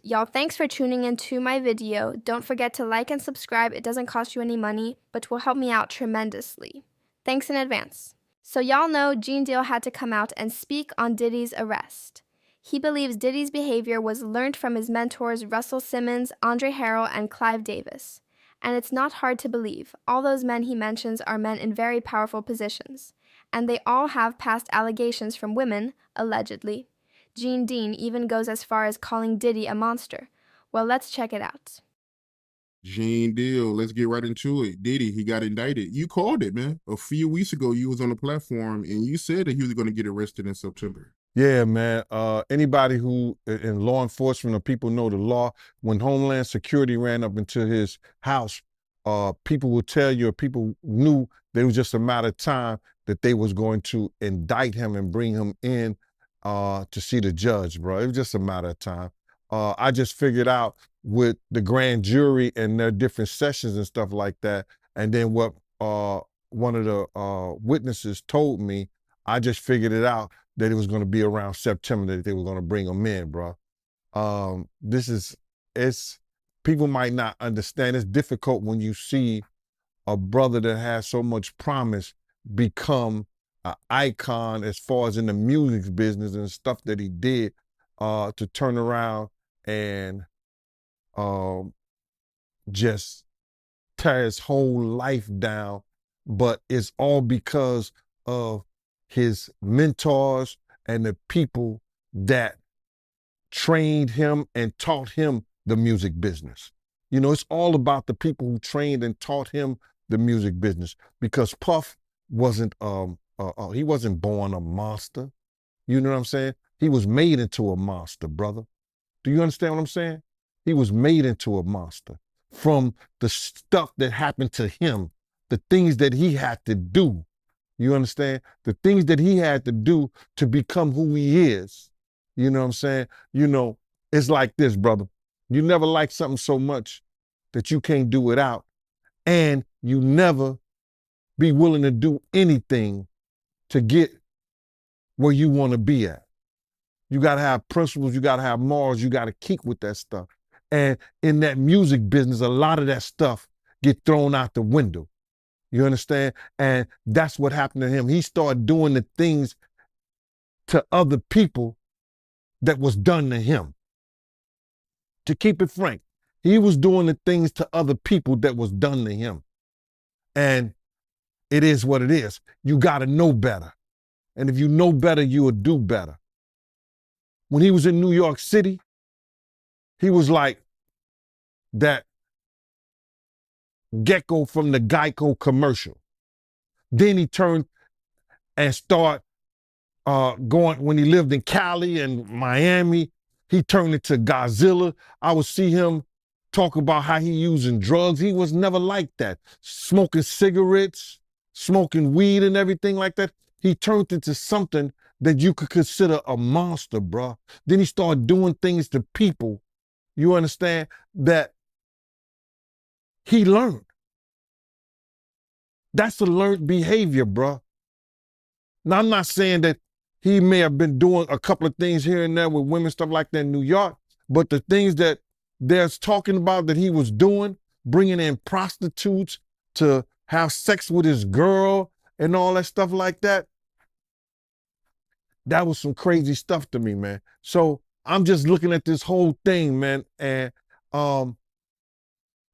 Y'all, thanks for tuning into my video. Don't forget to like and subscribe. It doesn't cost you any money, but will help me out tremendously. Thanks in advance. So y'all know Gene Deal had to come out and speak on Diddy's arrest. He believes Diddy's behavior was learned from his mentors Russell Simmons, Andre Harrell, and Clive Davis. And it's not hard to believe. All those men he mentions are men in very powerful positions. And they all have past allegations from women, allegedly. Gene Dean even goes as far as calling Diddy a monster. Well, let's check it out. Gene Deal, let's get right into it. Diddy, he got indicted. You called it, man. A few weeks ago, you was on the platform and you said that he was going to get arrested in September. Yeah, man. Anybody who in law enforcement or people know the law, when Homeland Security ran up into his house, people will tell you, or people knew that it was just a matter of time that they was going to indict him and bring him in to see the judge, bro. It was just a matter of time. I just figured out with the grand jury and their different sessions and stuff like that, and then what one of the witnesses told me, I just figured it out that it was going to be around September that they were going to bring him in, bro. It's people might not understand. It's difficult when you see a brother that has so much promise become an icon as far as in the music business and stuff that he did, to turn around and just tear his whole life down. But it's all because of his mentors and the people that trained him and taught him the music business. You know, it's all about the people who trained and taught him the music business, because Puff wasn't he wasn't born a monster. You know what I'm saying? He was made into a monster, brother. Do you understand what I'm saying? He was made into a monster from the stuff that happened to him, the things that he had to do. You understand? The things that he had to do to become who he is. You know what I'm saying? You know, it's like this, brother. You never like something so much that you can't do without, and you never be willing to do anything to get where you want to be at. You got to have principles. You got to have morals. You got to keep with that stuff. And in that music business, a lot of that stuff get thrown out the window. You understand? And that's what happened to him. He started doing the things to other people that was done to him. To keep it frank, he was doing the things to other people that was done to him. And it is what it is. You got to know better. And if you know better, you will do better. When he was in New York City, he was like that gecko from the Geico commercial. Then he turned and started going, when he lived in Cali and Miami, he turned into Godzilla. I would see him talk about how he using drugs. He was never like that. Smoking cigarettes, smoking weed and everything like that. He turned into something that you could consider a monster, bro. Then he started doing things to people, you understand, that he learned. That's a learned behavior, bro. Now, I'm not saying that he may have been doing a couple of things here and there with women, stuff like that in New York, but the things that there's talking about that he was doing, bringing in prostitutes to have sex with his girl and all that stuff like that, that was some crazy stuff to me, man. So I'm just looking at this whole thing, man, and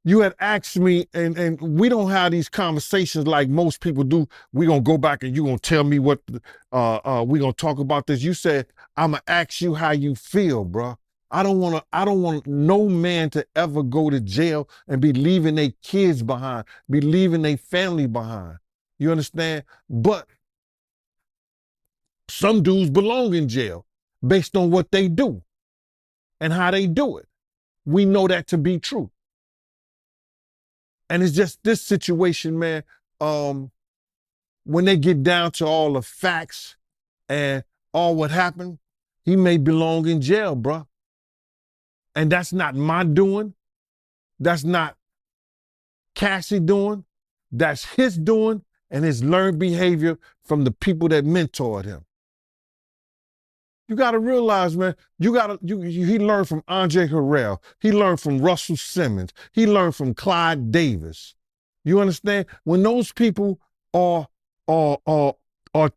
you had asked me, and we don't have these conversations like most people do. We're going to go back and you're going to tell me what, we're going to talk about this. You said, I'm going to ask you how you feel, bro. I don't want no man to ever go to jail and be leaving their kids behind, be leaving their family behind. You understand? But some dudes belong in jail based on what they do and how they do it. We know that to be true. And it's just this situation, man, when they get down to all the facts and all what happened, he may belong in jail, bro. And that's not my doing. That's not Cassie doing. That's his doing and his learned behavior from the people that mentored him. You got to realize, man, he learned from Andre Harrell. He learned from Russell Simmons. He learned from Clyde Davis. You understand? When those people are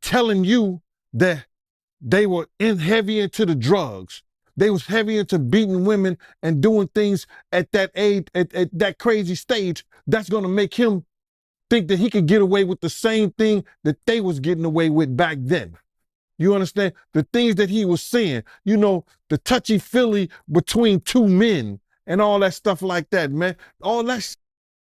telling you that they were heavy into the drugs, they was heavy into beating women and doing things at that age, at that crazy stage, that's going to make him think that he could get away with the same thing that they was getting away with back then. You understand? The things that he was saying, you know, the touchy-feely between two men and all that stuff like that, man. All that,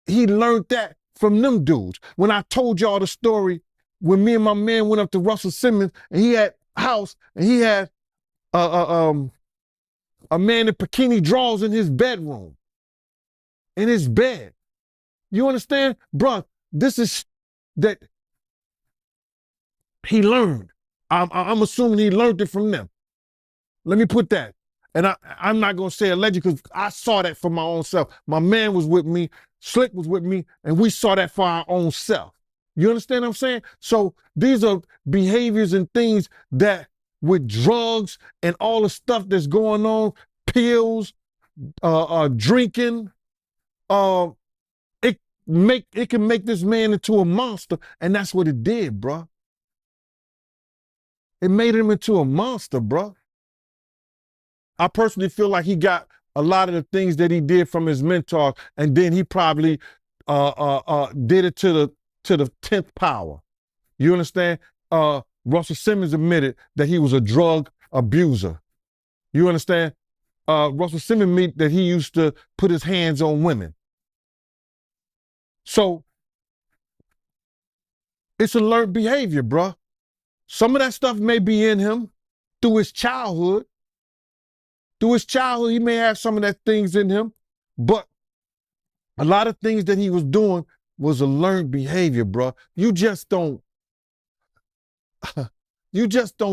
he learned that from them dudes. When I told y'all the story, when me and my man went up to Russell Simmons, and he had a house, and he had a man in bikini drawers in his bedroom, in his bed. You understand? Bruh, this is that he learned. I'm assuming he learned it from them. Let me put that. And I'm not going to say alleged because I saw that for my own self. My man was with me, Slick was with me, and we saw that for our own self. You understand what I'm saying? So these are behaviors and things that with drugs and all the stuff that's going on, pills, drinking, it can make this man into a monster, and that's what it did, bruh. It made him into a monster, bruh. I personally feel like he got a lot of the things that he did from his mentor, and then he probably did it to the 10th power. You understand? Russell Simmons admitted that he was a drug abuser. You understand? Russell Simmons admitted that he used to put his hands on women. So it's a learned behavior, bruh. Some of that stuff may be in him through his childhood. Through his childhood, he may have some of that things in him, but a lot of things that he was doing was a learned behavior, bro. You just don't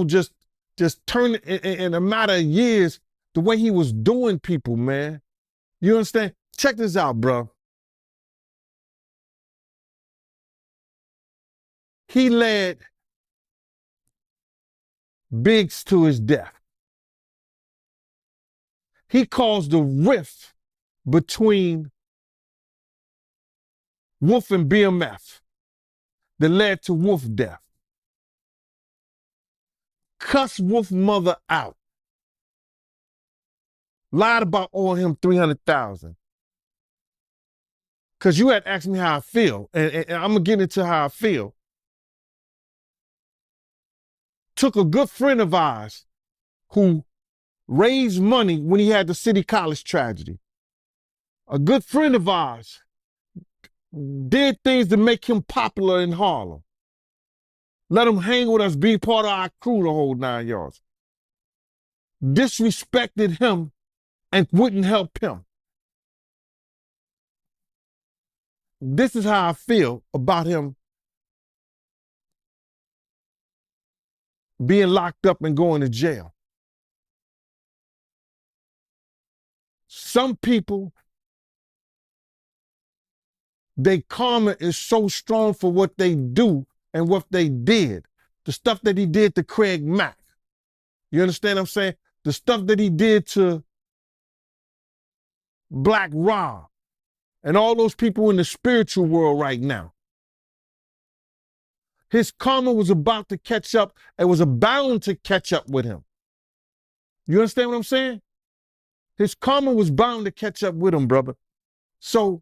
just turn it in a matter of years the way he was doing people, man. You understand? Check this out, bro. He led Biggs to his death. He caused a rift between Wolf and BMF that led to Wolf death. Cussed Wolf mother out. Lied about owing him $300,000. Because you had asked me how I feel, and I'm going to get into how I feel. Took a good friend of ours who raised money when he had the City College tragedy. A good friend of ours did things to make him popular in Harlem. Let him hang with us, be part of our crew the whole 9 yards. Disrespected him and wouldn't help him. This is how I feel about him being locked up and going to jail. Some people, their karma is so strong for what they do and what they did. The stuff that he did to Craig Mack. You understand what I'm saying? The stuff that he did to Black Rob and all those people in the spiritual world right now. His karma was about to catch up and was bound to catch up with him. You understand what I'm saying? His karma was bound to catch up with him, brother. So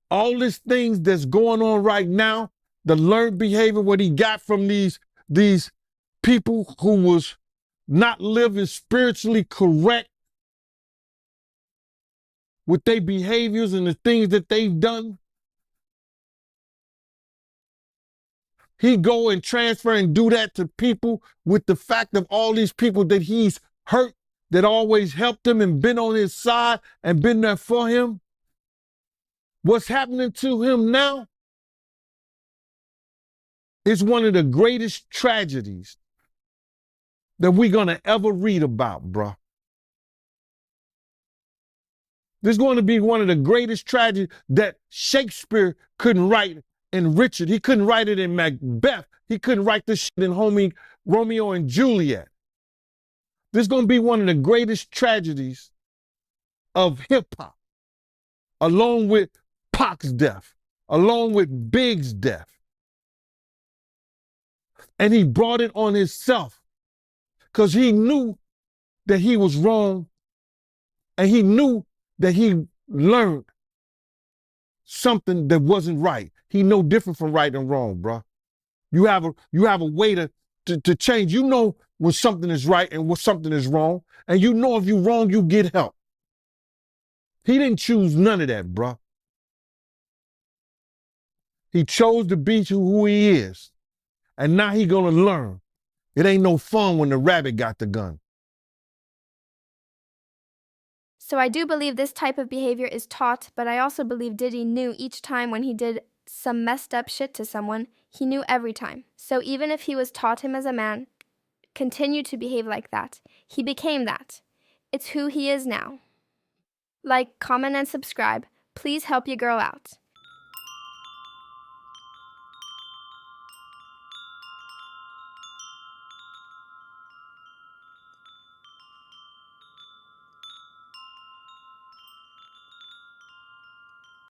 all these things that's going on right now, the learned behavior, what he got from these people who was not living spiritually correct with their behaviors and the things that they've done, he go and transfer and do that to people with the fact of all these people that he's hurt, that always helped him and been on his side and been there for him. What's happening to him now is one of the greatest tragedies that we're going to ever read about, bro. This is going to be one of the greatest tragedies that Shakespeare couldn't write in Richard. He couldn't write it in Macbeth. He couldn't write this shit in homie Romeo and Juliet. This is going to be one of the greatest tragedies of hip-hop, along with Pac's death, along with Big's death. And he brought it on himself because he knew that he was wrong, and he knew that he learned something that wasn't right. He know different from right and wrong, bruh. You have a way to change. You know when something is right and when something is wrong, and you know if you're wrong, you get help. He didn't choose none of that, bruh. He chose to be who he is, and now he gonna learn. It ain't no fun when the rabbit got the gun. So I do believe this type of behavior is taught, but I also believe Diddy knew each time when he did some messed up shit to someone, he knew every time. So even if he was taught him as a man, continued to behave like that, he became that. It's who he is now. Like, comment, and subscribe. Please help your girl out.